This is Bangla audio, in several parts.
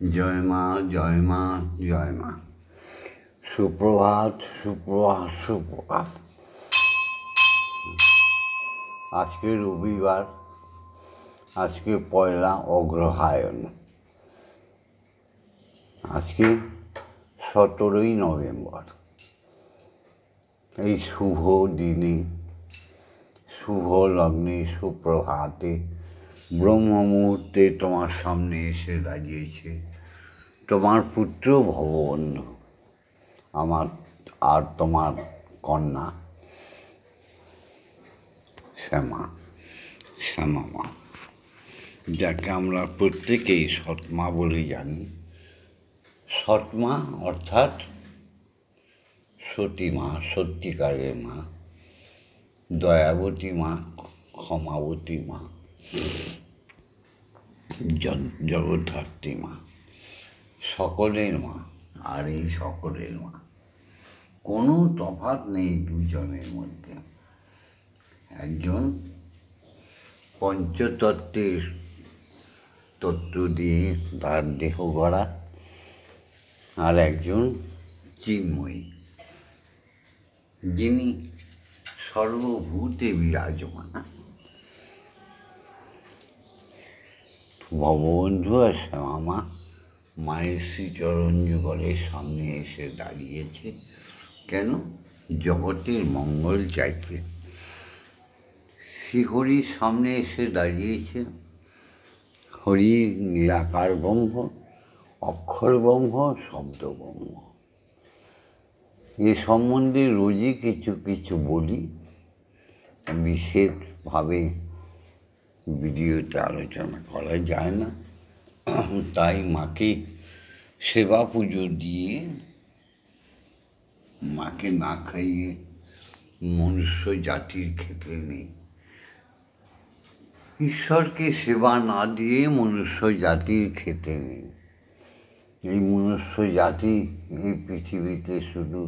জয় মা, জয় মা, জয় মা। সুপ্রভাত, সুপ্রভাত, সুপ্রভাত। আজকে রবিবার, আজকে পয়লা অগ্রহায়ণ, আজকে 17ই নভেম্বর। এই শুভ দিনে, শুভ লগ্নে, সুপ্রভাতে, ব্রহ্ম মুহূর্তে তোমার সামনে এসে দাঁড়িয়েছে তোমার পুত্র ভববন্ধু, আমার আর তোমার কন্যা শ্যামা মা, যাকে আমরা প্রত্যেকেই সৎমা বলে জানি। সৎমা অর্থাৎ সতী মা, সত্যিকারের মা, দয়াবতী মা, ক্ষমাবতী মা, জগদ্ধাত্রী মা, সকলের মা। আর এই সকলের মা, কোনো তফাৎ নেই দুজনের মধ্যে। একজন পঞ্চতত্ত্বের তত্ত্ব দিয়ে তার দেহ গড়া, আর একজন চিন্ময়ী, যিনি সর্বভূতে বিরাজমান। ভববন্ধু আর শ্যামা মা মায়ের শ্রীচরণ যুগলের সামনে এসে দাঁড়িয়েছে। কেন? জগতের মঙ্গল চাইতে। শ্রীহরির সামনে এসে দাঁড়িয়েছে। হরি নিরাকার ব্রহ্ম, অক্ষর ব্রহ্ম, শব্দ ব্রহ্ম। এ সম্বন্ধে রোজই কিছু কিছু বলি, বিশেষভাবে ভিডিওতে আলোচনা করা যায় না। তাই মাকে সেবা পুজো দিয়ে, মাকে না খাইয়ে মনুষ্য জাতির খেতে নেই। ঈশ্বরকে সেবা না দিয়ে মনুষ্য জাতির খেতে নেই। এই মনুষ্য জাতি এই পৃথিবীতে শুধু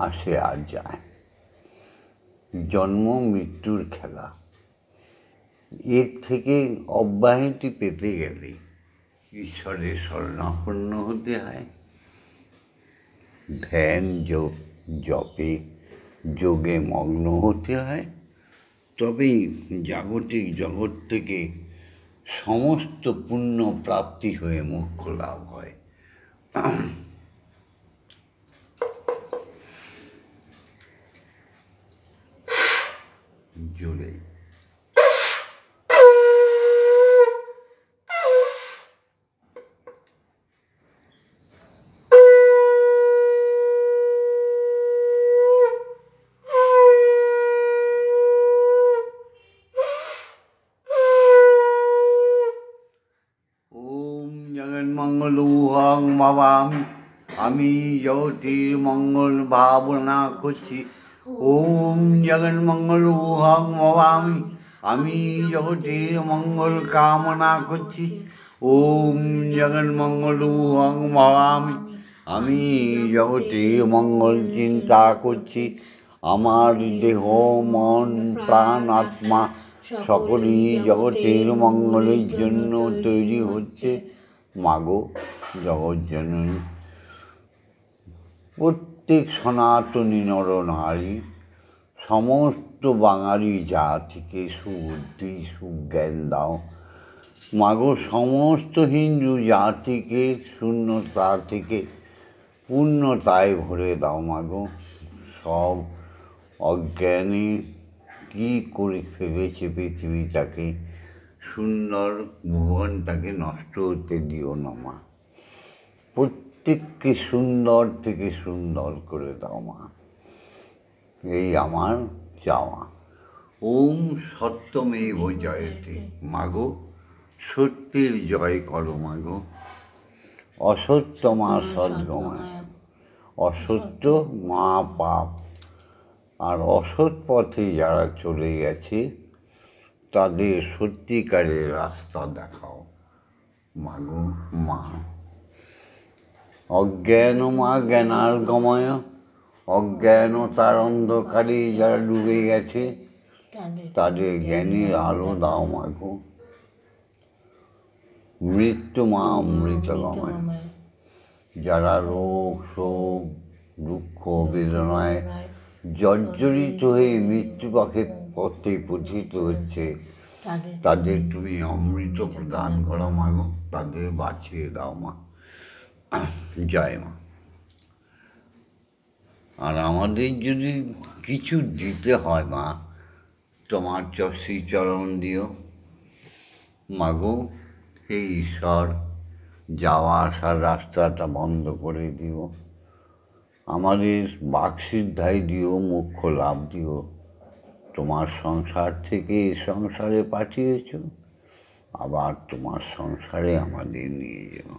আসে আর যায়। জন্ম মৃত্যুর খেলা। এর থেকে অব্যাহতি পেতে গেলে ঈশ্বরের শরণাপন্ন হতে হয়, ধ্যান জপে যোগে মগ্ন হতে হয়। তবেই জাগতিক জগৎ থেকে সমস্ত পুণ্য প্রাপ্তি হয়ে মোক্ষ লাভ হয়। জোরে মঙ্গলুহং ভাবামি, আমি জগতের মঙ্গল ভাবনা করছি। ওম জগন্মঙ্গলুহং ভাবামি, আমি জগতের মঙ্গল কামনা করছি। ওম জগন্মঙ্গলুহং ভাবামি, আমি জগতের মঙ্গল চিন্তা করছি। আমার দেহ, মন, প্রাণ, আত্মা সকলেই জগতের মঙ্গলের জন্য তৈরি হচ্ছে। মাগো জগৎজননী, প্রত্যেক সনাতনী নরনারী, সমস্ত বাঙালি জাতিকে সুবুদ্ধি সুজ্ঞান দাও। মাগো সমস্ত হিন্দু জাতিকে শূন্যতা থেকে পূর্ণতায় ভরে দাও। মাগো সব অজ্ঞানে কী করে ফেলেছে পৃথিবীটাকে, সুন্দর ভুবনটাকে নষ্ট হতে দিও না মা। প্রত্যেককে সুন্দর থেকে সুন্দর করে দাও মা, এই আমার চাওয়া। ওম সত্যমেব জয়তে, মাগো সত্যের জয় করো। মাগো অসত্য মা সদ্গময়, অসত্য মা পাপ। আর অসৎ পথে যারা চলে গেছে তাদের সত্যিকারের রাস্তা দেখাও মাগো মা। অজ্ঞান মা জ্ঞানার্গময়, অজ্ঞানতার অন্ধকারে যারা ডুবে গেছে তাদের জ্ঞানের আলো দাও মাগো। মৃত্যু মা অমৃতগময়। যারা রোগ শোক দুঃখ বেদনায় জর্জরিত হয়ে মৃত্যু পথে পথিত হচ্ছে, তাদের তুমি অমৃত প্রদান করো মা গো, তাদের বাঁচিয়ে দাও মা। জয় মা। আর আমাদের যদি কিছু দিতে হয় মা, তোমার শ্রীচরণ দিও মাগো। হে ঈশ্বর, যাওয়া আসার রাস্তাটা বন্ধ করে দিও, আমাদের বাকসিদ্ধাই দিও, মোক্ষ লাভ দিও। তোমার সংসার থেকে সংসারে পাঠিয়েছ, আবার তোমার সংসারে আমাদের নিয়ে যাও।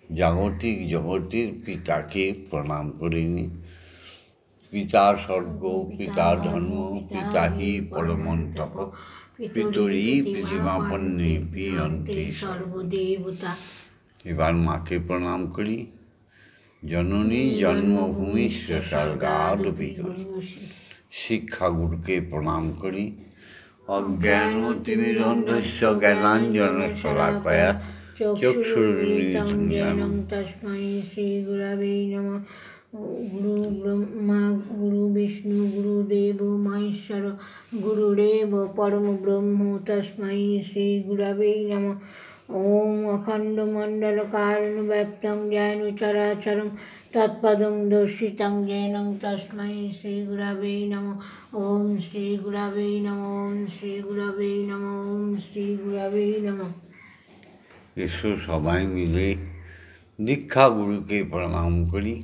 জাগতিক জগতের পিতাকে প্রণাম করিনি। পিতা স্বর্গ, পিতা ধর্ম, পিতা হি পরমন্তপ, পিতরি পৃথিবাপন্নে পিয়ন্তে সর্বদেবতা। এবার মাকে প্রণাম করি। জননী জন্মভূমি স্বর্গাদপি। শিক্ষাগুরুকে প্রণাম করি। অজ্ঞান তিমিরন্ধস্য জ্ঞানাঞ্জন শলাকয়া চক্ষুরুন্মিলিতং তস্मै শ্রী গুরবে নমঃ। গুরু ব্রহ্মা গুরু বিষ্ণু গুরুদেব মহেশ্বর গুরুরেব পরম ব্রহ্ম তস্मै শ্রী গুরবে নমঃ। ওম অখণ্ডমণ্ডলকারণ ব্যপ্তং জ্ঞান চরাচরং তৎপদং দর্শিতং জ্ঞানং তস্मै শ্রী গুরবে নমঃ। ওম শ্রী গুরবে নমঃ। ওম শ্রী গুরবে নমঃ। ওম শ্রী গুরবে নমঃ। এসো সবাই মিলে দীক্ষা গুরুকে প্রণাম করি।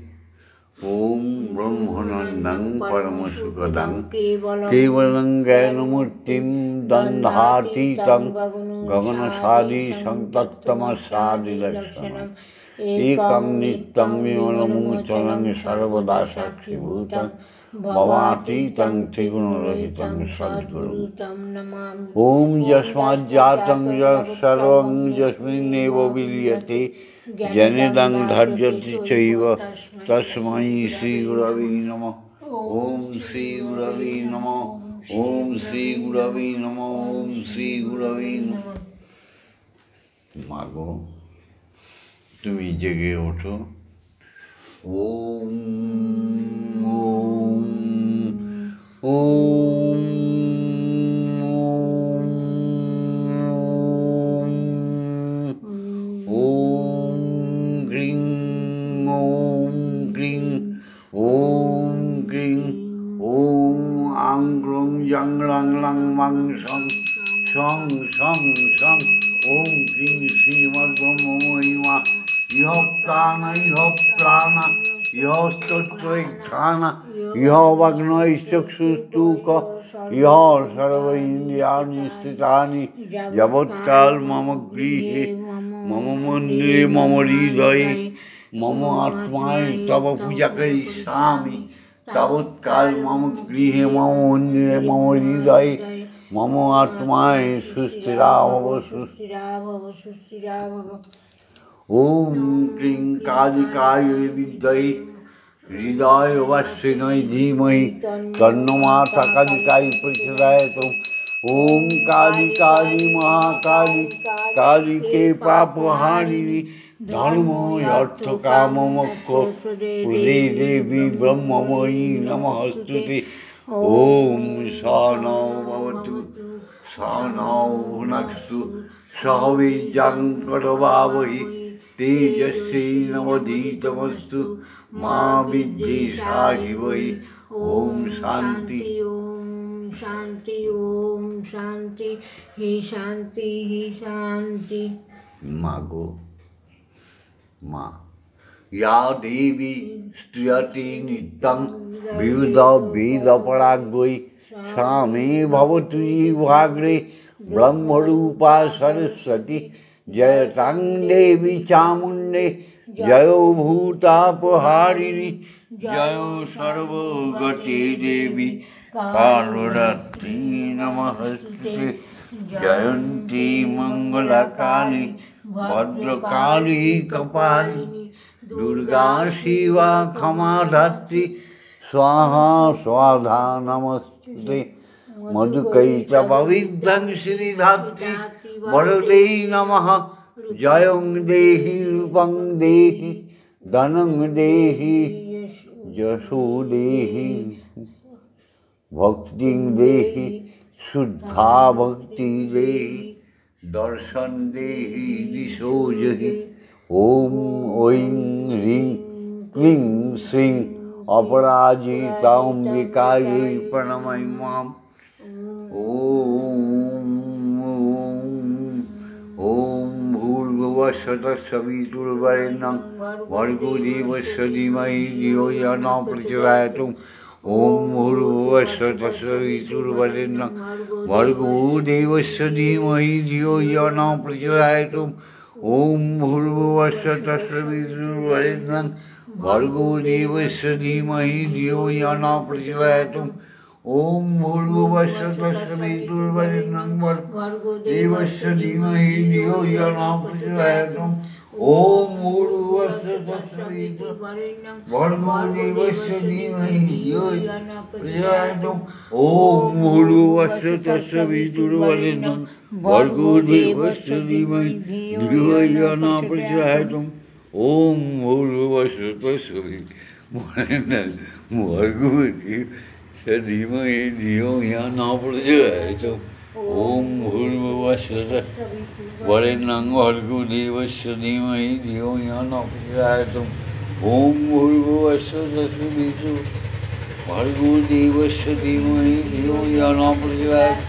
ওম ব্রহ্মনন্দং পরমসুখদং কেবলং জ্ঞানমূর্তিং দ্বন্দ্বাতীতং গগনসাদি সংতত্তমসাদিলক্ষণম একং নিত্যং বিমলমোচনং সর্বদা সাক্ষীভূতং ভবাতীতং ত্রিগুণরহিতং সদ্গুরুং নমামি। ওম যস্মাজ্জাतं সর্বং যস্মিন্নেব বিলীয়তে জনেদং ধার্যতি চৈব তস্मै শ্রী গুরবে নমঃ। ওম শ্রী গুরবে নমঃ। ওম শ্রী গুরবে নমঃ। ওম শ্রী গুরবে নমঃ। মাগো, তুমি জেগে ওঠো। ওম ওম ওম ওম গ্রিং ওম গ্রিং ওম গ্রিং ওম আং গ্রং জং রং লং মং সং সং সং সং ওম গ্রিং শ্রীমদ্ব্রহ্মমহিমা ইহ প্রাণ ইহ প্রাণ ইহ স্তোত্রৈক্ষান ইহ ভগ্নৈশ্চক্ষুস্তূক ইহ সর্ব ইন্দ্রিয়াণি স্থিতানি যাবৎকাল মম গৃহে মম মন্দিরে মম হৃদয়ে মম আত্মায় তব পূজা করিষ্যামি তাবৎকাল মম গৃহে মম মন্দিরে মম হৃদয়ে মম আত্মায় সুস্থিরা ভব সুস্থিরা ভব সুস্থিরা ভব। ওম ক্রিং কালিকায় বিদ্মহে হৃদয়বাসিন্যৈ ধীমহি তন্নমাতা কালিকায় প্রচোদয়াৎ। ওম কালী কালী মহাকালী কালীকে পাপহারিণী ধর্ম অর্থ কাম মোক্ষ প্রদে দেবী ব্রহ্মময়ী নমস্তুতে। ওম সহনৌ ভবতু সহনৌ ভুনক্তু সহ বীর্যং করভাবহি তেজস্বী নবধীতমস্তু মা বিদ্বিষাহি বহি। ওম শান্তি ওম শান্তি ওম শান্তি হি শান্তি হি শান্তি। মাগো মা, ইয়া দেবী স্তুয়তে নিত্যং বিবিধ বেদ পরাগ্যৈ সা মে ভবতু জিহ্বাগ্রে ব্রহ্মরূপা সরস্বতী জয়তাং দেবী চামুণ্ডে জয় ভূতাপহারিণী জয় সর্বগতি দেবী কালরাত্রি নমস্তুতে। জয়ন্তী মঙ্গলকালী ভদ্রকালী কপালিনী দুর্গা শিবা ক্ষমা ধাত্রী স্বাহা স্বাধা নমস্তুতে। मधुकै च पवित्रं श्रीधात्री वरदे नमः जयं देहि रूपं देहि धनं देहि यशो देहि भक्तिं देहि शुद्धा भक्ति देहि दर्शन देहि दिशो जहि ओम ऐं ह्रीं क्लीं श्रीं अपराजिताम्बिकायै प्रणमामि माम् ॐ भूर्भुवः स्वतः सवितुर्वरेण्यं भर्गो देवस्य धीमहि धियो यो न प्रचोदयात् ॐ भूर्भुवः स्वतः सवितुर्वरेण्यं भर्गो देवस्य धीमहि धियो यो न प्रचोदयात् ॐ भूर्भुवः स्वतः सवितुर्वरेण्यं भर्गो देवस्य धीमहि धियो यो न प्रचोदयात् ओम भूर्भुवः स्वतः सवितुर्वरेण्यं भर्गो देवस्य धीमहि धियो यो न प्रचोदयात् ओम भूर्भुवः स्वतः सवितुर्वरेण्यं भर्गो देवस्य धीमहि धियो यो न प्रचोदयात् ओम भूर्भुवः स्वतः सवितुर्वरेण्यं भर्गो देवस्य धीमहि धियो यो न प्रचोदयात् ओम भूर्भुवः स्वतः सवितुर्वरेण्यं भर्गो देवस्य धीमहि धियो यो न प्रचोदयात् ओम भूर्भुवः स्वतः वरेण्यं भर्गो देवस्य धीमहि धियो यो न प्रचोदयात् ओम भूर्भुवः स्वतः भर्गो देवस्य धीमहि धियो यो न प्रचोदयात्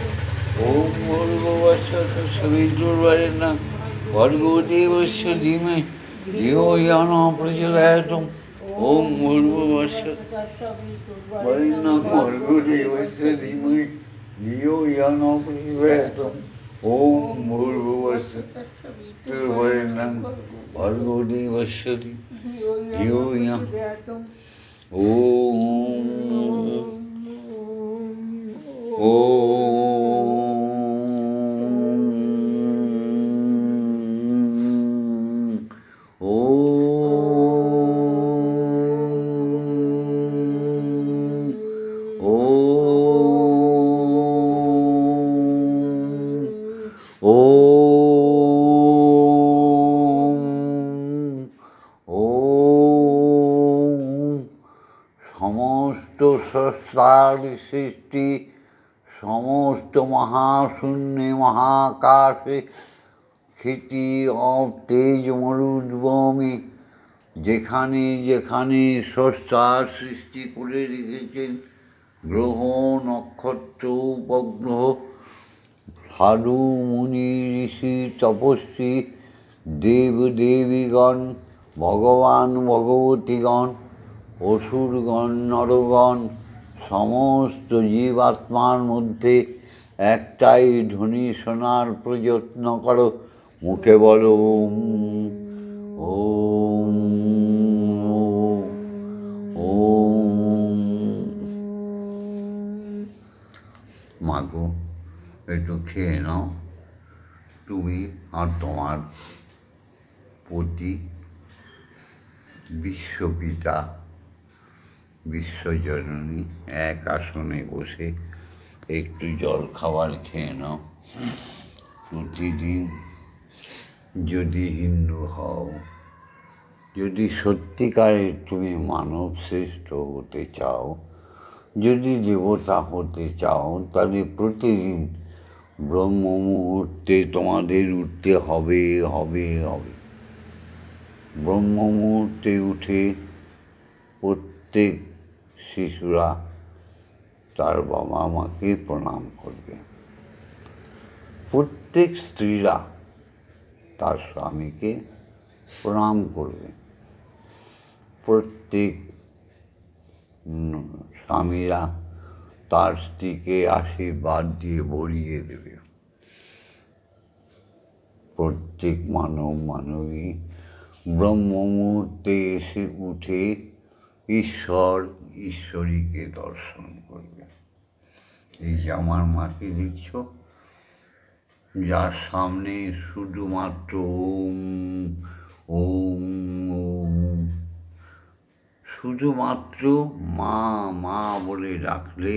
ओम भूर्भुवः स्वतः सवितुर्वरेण्यं भर्गो देवस्य धीमहि धियो यो न प्रचोदयात् ओम भूर्भुवः स्वतः वरेण्यं भर्गो देवस्य धीमहि धियो यो न प्रचोदयात् ओम भूर्भुवः स्वतः वरेण्यं भर्गो देवस्य धियो यो न समस्त सृष्टार सृष्टि समस्त महाशून्य महाकाशे ক্ষিতি অব তেজ মরুদ্ভূমি যেখানে যেখানে স্রষ্টা সৃষ্টি করে রেখেছেন গ্রহ নক্ষত্র উপগ্রহ সাধু মুনি ঋষি তপস্বী দেব দেবীগণ ভগবান ভগবতীগণ অসুরগণ নরগণ সমস্ত জীবাত্মার মধ্যে একটাই ধ্বনি শোনার প্রযত্ন করো মুখে বলো ওম ওম ওম মাগো একটু খেয়ে নাও তুমি আর তোমার পতি বিশ্বপিতা বিশ্বজননী এক আসনে বসে একটু জল খাবার খেয়ে নাও প্রতিদিন যদি হিন্দু হও যদি সত্যিকারে তুমি মানব শ্রেষ্ঠ হতে চাও যদি দেবতা হতে চাও তাহলে প্রতিদিন ব্রহ্ম মুহূর্তে তোমাদের উঠতে হবে হবে হবে ব্রহ্ম মুহূর্তে উঠে প্রত্যেক শিশুরা তার বাবা মাকে প্রণাম করবে প্রত্যেক স্ত্রীরা তার স্বামীকে প্রণাম করবে প্রত্যেক স্বামীরা তার স্ত্রীকে আশীর্বাদ দিয়ে ভরিয়ে দেবে প্রত্যেক মানব মানবী ব্রহ্ম মুহূর্তে এসে উঠে ঈশ্বর ঈশ্বরীকে দর্শন করবে এই যে আমার মাকে দেখছ যার সামনে শুধুমাত্র ওম ওম ওম শুধুমাত্র মা মা বলে ডাকলে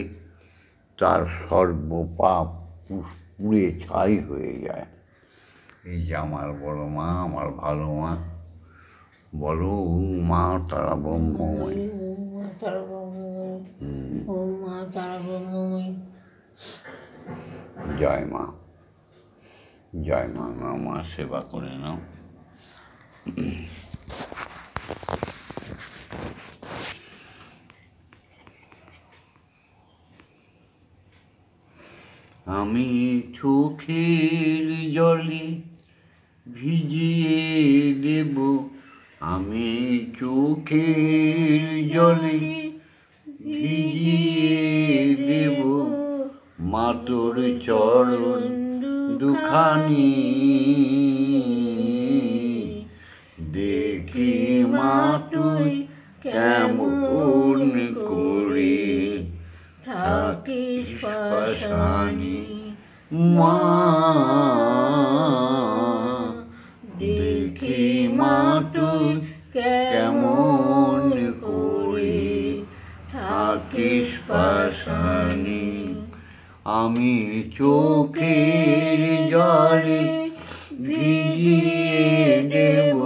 তার সর্বপাপ পুড়ে ছাই হয়ে যায়। এই যে আমার বড় মা, আমার ভালো মা, বলো ওম মা তারা ব্রহ্মময়ী। জয় মা, জয় মা। মা সেবা করে নাও। আমি চোখের জলে ভিজিয়ে দেব, আমি চোখের জলে ভিজিয়ে দেব মা তোর চরণ দুখানি। দেখি মা তুই কেমন করে থাকিস পাশানি। মা দেখি মা তুই কেমন করে থাকিস পাশানি। আমি চোখের জলে ভিজিয়ে দেব,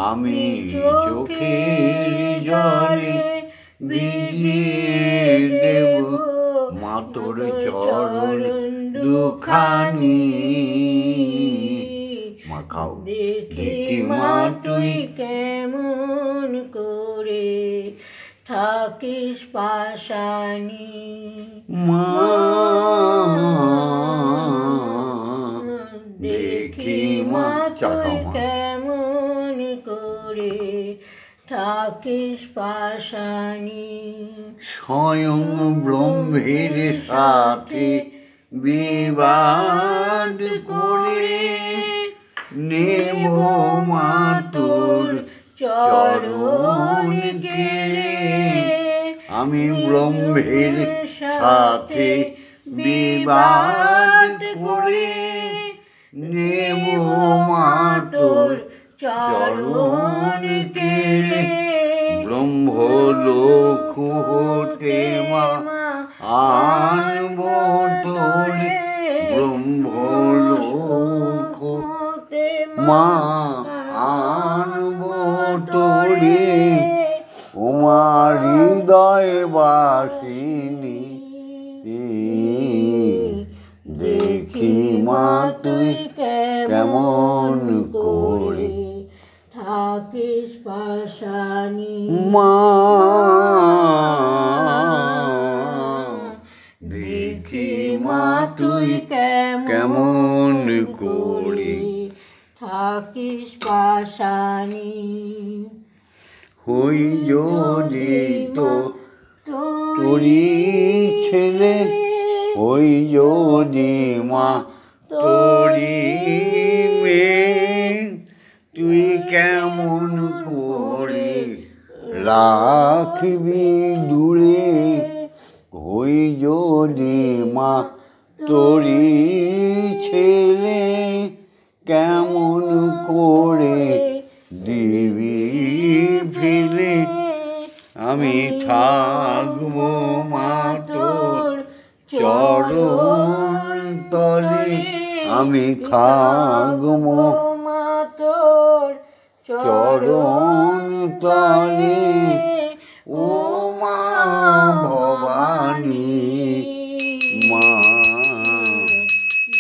আমি চোখের জলে ভিজিয়ে দেব মা তোর চরণ দুখানি। মা খাও। দেখি মা তুই কেমন করে থাকিস পাশানি। মা দেখি মা তুই কেমন করে থাকিস পাশানি। স্বয়ং ব্রহ্মের সাথে বিবাদ করে নেব মা তোর চরণ কেড়ে। আমি ব্রহ্মের সাথে বিবাদ করে নেব মা তোর চরণ কেড়ে। ব্রহ্মলোক হতে মা আনব তোরে, ব্রহ্মলোক হতে মা আনব তোরে তোমার হৃদয় বাসিনী। দেখি মা তুই কেমন করে থাকিস পাশানি। মা দেখি মা তুই কেমন করে থাকিস পাশানি। হই যদি তো তোরি ছেলে, হই যদি মা তোরি মেয়ে, তুই কেমন করে রাখবি দূরে। হই যদি মা তোরি ছেলে, কেমন করে দিবি ফেলে। আমি থাকবো মা তোর চরণ তলে, আমি থাকবো মা তোর চরণ তলে। ও মা ভবানী, মা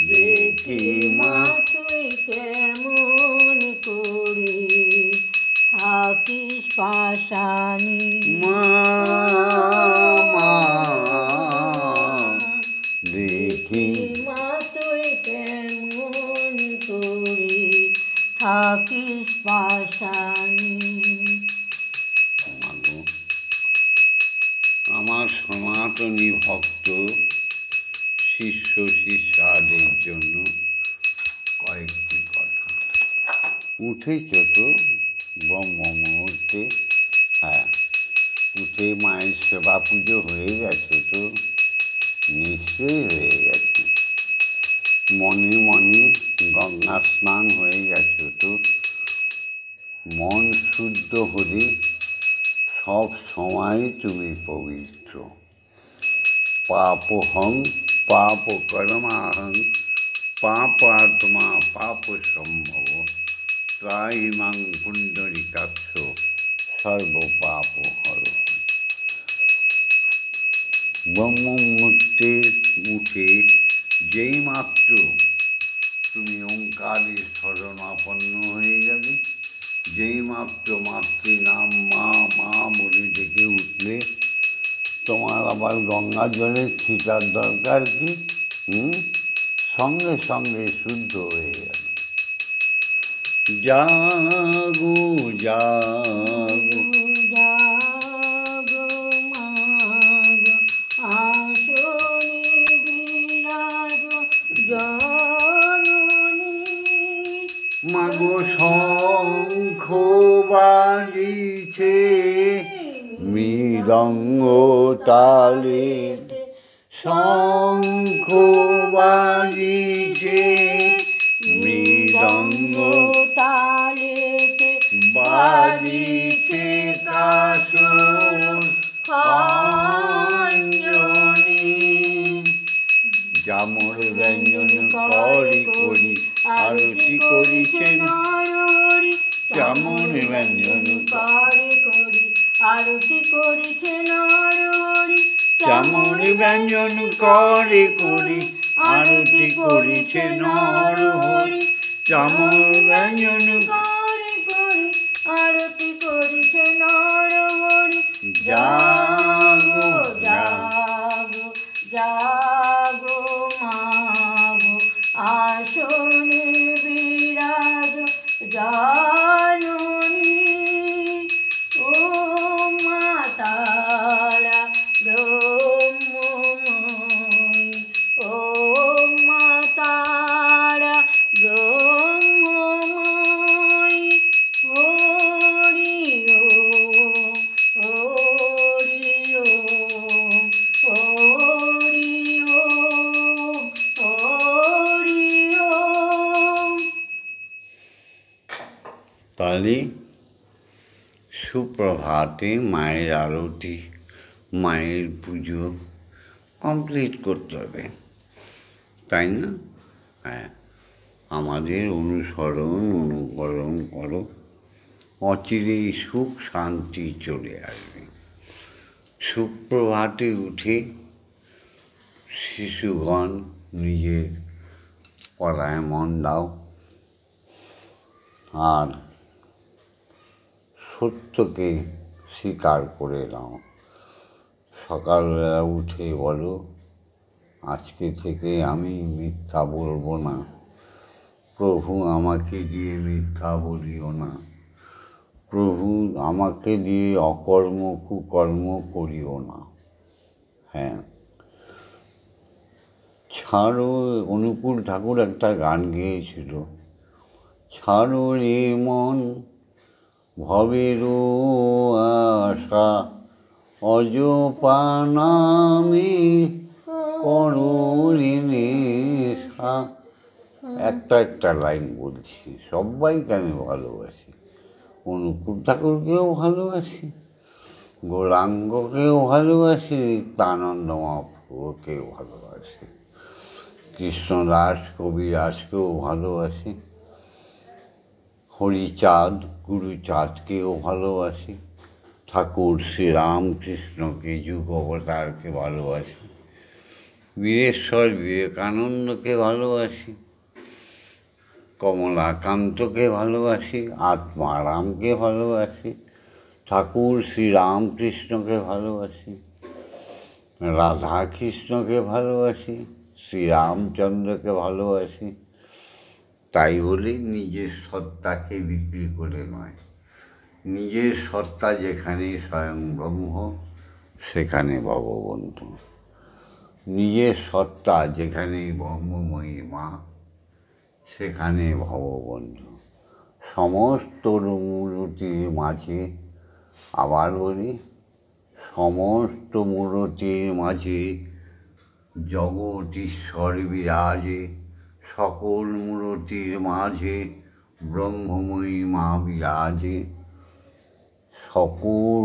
দেখি মা তুই কেমন করে থাকিস পাশানি। মা দেখি মা তুই কেমন করে থাকিস পাশানি। আমার সনাতনী ভক্ত শিষ্য শিষ্যাদের জন্য কয়েকটি কথা। উঠেছ তো ব্রহ্ম মুহূর্তে? হ্যাঁ, উঠে মায়ের সেবা পুজো হয়ে গেছে তো? নিশ্চয়ই হয়ে গেছে। মনে মনে গঙ্গা স্নান হয়ে গেছে তো? মন শুদ্ধ হলে সব সময় তুমি পবিত্র। पापोहं पापकर्माहं पापात्मा पापसम्भव त्राहि मां पुण्डरीकाक्ष सर्वपापहर। ব্রহ্মমূর্তে উঠে যেই মাত্র তুমি ওঙ্কারে শরণাপন্ন হয়ে যাবে, যেই মাত্র মাতৃনাম মা মা বলে ডেকে উঠলে, তোমার আবার গঙ্গা জলে ছিটার দরকার কি? সঙ্গে সঙ্গে শুদ্ধ হয়ে গেল। জাগো জাগো জাগো মাগো আসনি বিরাজ জননী। মাগো শঙ্খ বাজিছে মৃদঙ্গ তালে, শঙ্খ বাজিছে মৃদঙ্গ তালেতে বাজিছে কাসর খঞ্জনি। যামর ব্যঞ্জন করি করি আরতি করিছে নরহরি, যামর ব্যঞ্জন করে করি আরতি করিছে নরহরি, যামর ব্যঞ্জন করে করি আরতি করিছে নরহরি, যামর ব্যঞ্জন করে করি আরতি করিছে নরহরি। জাগো জাগো জাগো মাগো আসনে বিরাজ জননী। ও মা তারা ব্রহ্মময়ী, ও মা তারা ব্রহ্মময়ী। হরি ওম হরি ওম হরি ওম হরি ওম। তাহলে সুপ্রভাতে মায়ের আরতি, মায়ের পুজো কমপ্লিট করতে হবে, তাই না? হ্যাঁ, আমাদের অনুকরণ করো, অচিরেই সুখ শান্তি চলে আসবে। সুপ্রভাতে উঠে শিশুগণ নিজের পড়ায় মন দাও, আর সত্যকে স্বীকার করে নাও। সকালবেলা উঠে বলো, আজকে থেকে আমি মিথ্যা বলবো না। প্রভু আমাকে দিয়ে মিথ্যা বলিও না। প্রভু আমাকে দিয়ে অকর্ম কুকর্ম করিও না। হ্যাঁ, ছাড়ো, অনুকূল ঠাকুর একটা গান গেয়েছিল, ছাড়ো রে মন ভবেরও আশা অজপা নামে করো রে নেশা। একটা লাইন বলছি, সবাইকে আমি ভালোবাসি, অনুকূল ঠাকুরকেও ভালোবাসি, গৌরাঙ্গকেও ভালোবাসি, নিত্যানন্দ মহাপ্রভুকেও ভালোবাসি, কৃষ্ণদাস কবিরাজকেও ভালোবাসি, হরিচাঁদ গুরুচাঁদকেও ভালোবাসি, ঠাকুর শ্রীরামকৃষ্ণকে যুগ অবতারকে ভালোবাসি, বীরেশ্বর বিবেকানন্দকে ভালোবাসি, কমলাকান্তকে ভালোবাসি, আত্মারামকে ভালোবাসি, ঠাকুর শ্রীরামকৃষ্ণকে ভালোবাসি, রাধাকৃষ্ণকে ভালোবাসি, শ্রীরামচন্দ্রকে ভালোবাসি। তাই বলে নিজের সত্তাকে বিক্রি করে নয়। নিজের সত্তা যেখানে স্বয়ং ব্রহ্ম, সেখানে ভববন্ধু। নিজের সত্তা যেখানে ব্রহ্মময়ী মা, সেখানে ভববন্ধু। সমস্ত মূর্তির মাঝে, আবার বলি, সমস্ত মূর্তির মাঝে জগৎ ঈশ্বর বিরাজে, সকল মূর্তির মাঝে ব্রহ্মময়ী মা বিরাজে। সকল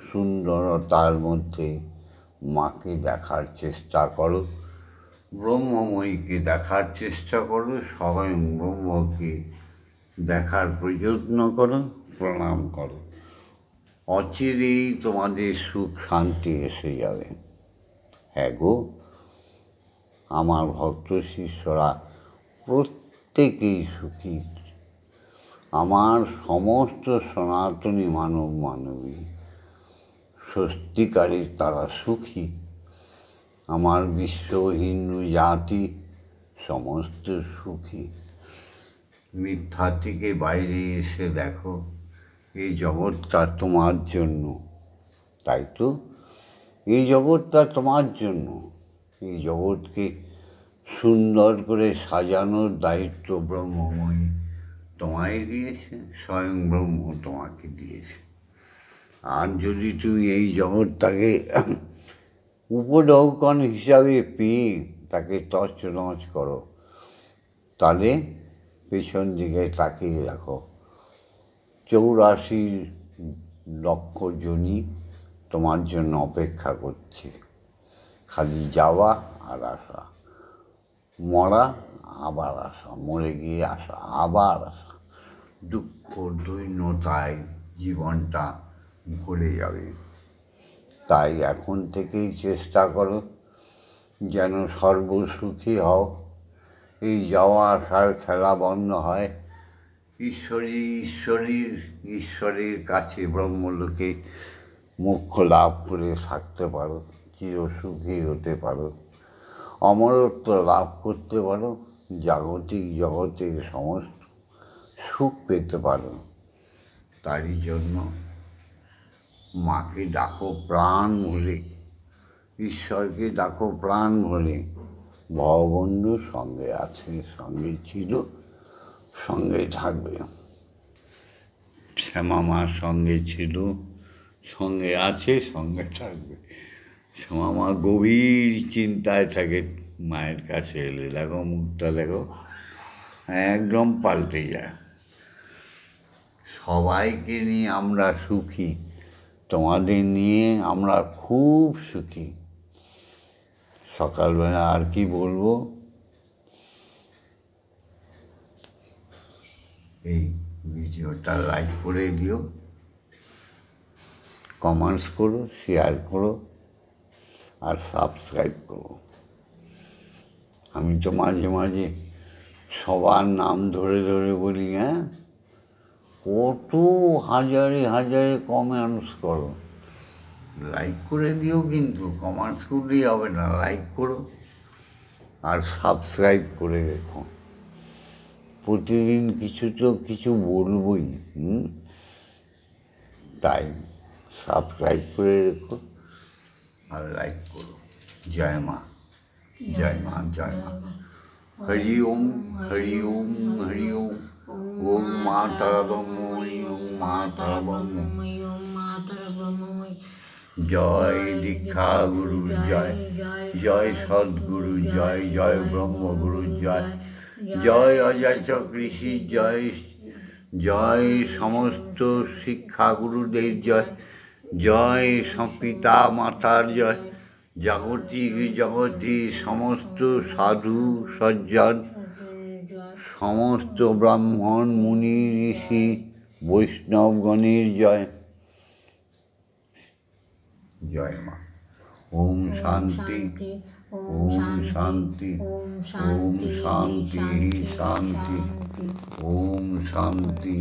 সুন্দরতার মধ্যে মাকে দেখার চেষ্টা করো, ব্রহ্মময়ীকে দেখার চেষ্টা করো, স্বয়ং ব্রহ্মকে দেখার প্রযত্ন করো, প্রণাম করো। অচিরেই তোমাদের সুখ শান্তি এসে যাবে। হ্যাঁ গো, আমার ভক্ত শিষ্যরা প্রত্যেকেই সুখী। আমার সমস্ত সনাতনী মানব মানবী সত্যিকারের তারা সুখী। আমার বিশ্ব হিন্দু জাতি সমস্ত সুখী। মিথ্যা থেকে বাইরে এসে দেখো, এই জগৎটা তোমার জন্য। তাই তো, এই জগৎটা তোমার জন্য। এই জগৎকে সুন্দর করে সাজানোর দায়িত্ব ব্রহ্মময়ী তোমায় দিয়েছে, স্বয়ং ব্রহ্ম তোমাকে দিয়েছে। আর যদি তুমি এই জগৎটাকে উপঢৌকন হিসাবে পেয়ে তাকে তছনছ করো, তাহলে পেছন দিকে তাকিয়ে রাখো, 84 লক্ষ জনই তোমার জন্য অপেক্ষা করছে। খালি যাওয়া আর আসা, মরা আবার আসা, মরে গিয়ে আসা আবার আসা, দুঃখ দৈন্যতায় জীবনটা ভরে যাবে। তাই এখন থেকেই চেষ্টা করো যেন সর্বসুখী হও, এই যাওয়া আসার খেলা বন্ধ হয়, ঈশ্বরের কাছে ব্রহ্মলোকে মোক্ষ লাভ করে থাকতে পারো, চিরসুখী হতে পারো, অমরত্ব লাভ করতে পারো, জাগতিক জগতের সমস্ত সুখ পেতে পারো। তারই জন্য মাকে ডাকো প্রাণ ভরে, ঈশ্বরকে ডাকো প্রাণ ভরে। ভববন্ধু সঙ্গে আছে, সঙ্গে ছিল, সঙ্গে থাকবে। শ্যামা মার সঙ্গে ছিল, সঙ্গে আছে, সঙ্গে থাকবে। শ্যামা মা গভীর চিন্তায় থাকে মায়ের কাছে এলে। দেখো মুখটা দেখো, একদম পাল্টে যায়। সবাইকে নিয়ে আমরা সুখী, তোমাদের নিয়ে আমরা খুব সুখী। সকালবেলা আর কি বলবো, এই ভিডিওটা লাইক করে দিও, কমেন্টস করো, শেয়ার করো আর সাবস্ক্রাইব করো। আমি তো মাঝে মাঝে সবার নাম ধরে ধরে বলি, হ্যাঁ, কত হাজারে হাজারে কমেন্টস করো, লাইক করে দিও। কিন্তু কমেন্টস করলেই হবে না, লাইক করো আর সাবস্ক্রাইব করে রেখো। প্রতিদিন কিছু তো কিছু বলবই, তাই সাবস্ক্রাইব করে রেখো আর লাইক করো। জয় মা, জয় মা, জয় মা। হরি ওম, হরি ওম, হরি ওম। ওম মা তারা ব্রহ্মময়ী, ওম মা তারা ব্রহ্মময়ী। জয় দীক্ষা গুরু জয়, জয় সদ্গুরু জয়, জয় ব্রহ্মগুরু জয়, জয় অযাচক ঋষি জয়, জয় সমস্ত শিক্ষাগুরুদের জয়, জয় পিতা মাতার জয়, জাগতিক জগতে সমস্ত সাধু সজ্জন, সমস্ত ব্রাহ্মণ মুনি ঋষি বৈষ্ণবগণের জয়। জয় মা। ওম শান্তি, ওম শান্তি, ওম শান্তি, শান্তি, ওম শান্তি।